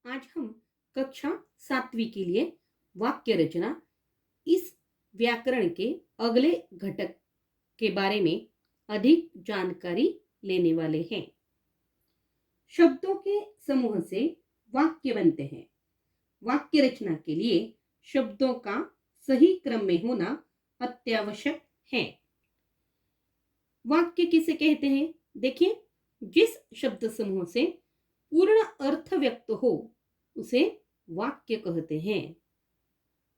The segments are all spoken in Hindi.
आज हम कक्षा 7वीं के लिए वाक्य रचना इस व्याकरण के अगले घटक के बारे में अधिक जानकारी लेने वाले हैं। शब्दों के समूह से वाक्य बनते हैं। वाक्य रचना के लिए शब्दों का सही क्रम में होना अत्यावश्यक है। वाक्य किसे कहते हैं? देखिए, जिस शब्द समूह से पूर्ण अर्थ व्यक्त हो उसे वाक्य कहते हैं।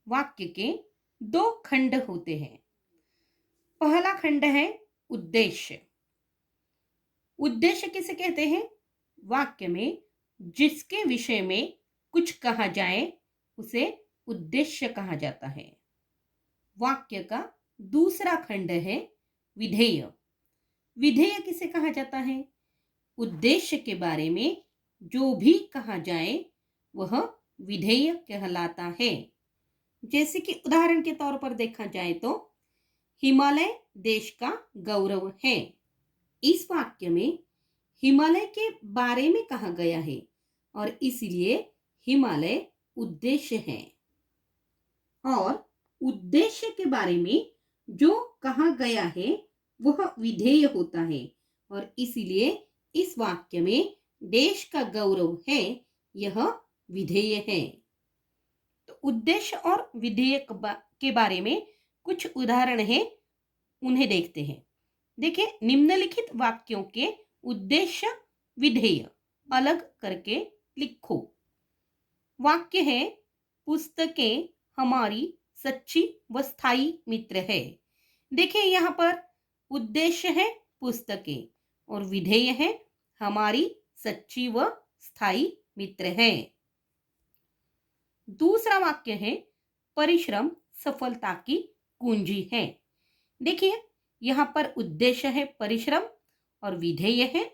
वाक्य के दो खंड होते हैं। पहला खंड है उद्देश्य। उद्देश्य किसे कहते हैं? वाक्य में जिसके विषय में कुछ कहा जाए उसे उद्देश्य कहा जाता है। वाक्य का दूसरा खंड है विधेय। विधेय किसे कहा जाता है? उद्देश्य के बारे में जो भी कहा जाए वह विधेय कहलाता है। जैसे कि उदाहरण के तौर पर देखा जाए तो हिमालय देश का गौरव है। इस वाक्य में हिमालय के बारे में कहा गया है और इसलिए हिमालय उद्देश्य है। और उद्देश्य के बारे में जो कहा गया है वह विधेय होता है और इसलिए इस वाक्य में देश का गौरव है यह विधेय है। तो उद्देश्य और विधेय के बारे में कुछ उदाहरण है, उन्हें देखते हैं। देखिए, निम्नलिखित वाक्यों के उद्देश्य विधेय अलग करके लिखो। वाक्य है पुस्तकें हमारी सच्ची व स्थायी मित्र है। देखिए, यहाँ पर उद्देश्य है पुस्तकें और विधेय है हमारी सच्ची व स्थायी मित्र है। दूसरा वाक्य है परिश्रम सफलता की कुंजी है। देखिए, यहाँ पर उद्देश्य है परिश्रम और विधेय है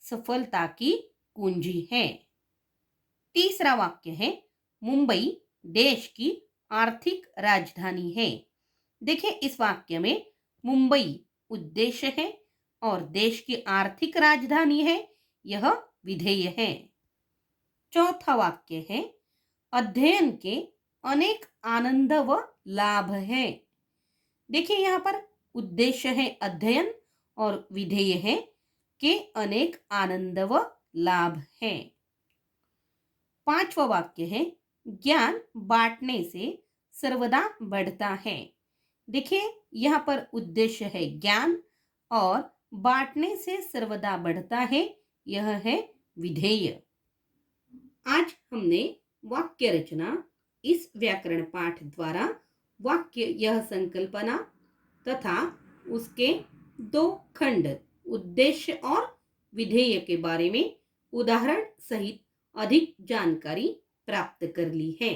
सफलता की कुंजी है। तीसरा वाक्य है मुंबई देश की आर्थिक राजधानी है। देखिए, इस वाक्य में मुंबई उद्देश्य है और देश की आर्थिक राजधानी है यह विधेय है। चौथा वाक्य है अध्ययन के अनेक आनंद व लाभ है। देखिए, यहाँ पर उद्देश्य है अध्ययन और विधेय है के अनेक आनंद व लाभ है। पांचवा वाक्य है ज्ञान बांटने से सर्वदा बढ़ता है। देखिए, यहाँ पर उद्देश्य है ज्ञान और बांटने से सर्वदा बढ़ता है यह है विधेय। आज हमने वाक्य रचना इस व्याकरण पाठ द्वारा वाक्य यह संकल्पना तथा उसके दो खंड उद्देश्य और विधेय के बारे में उदाहरण सहित अधिक जानकारी प्राप्त कर ली है।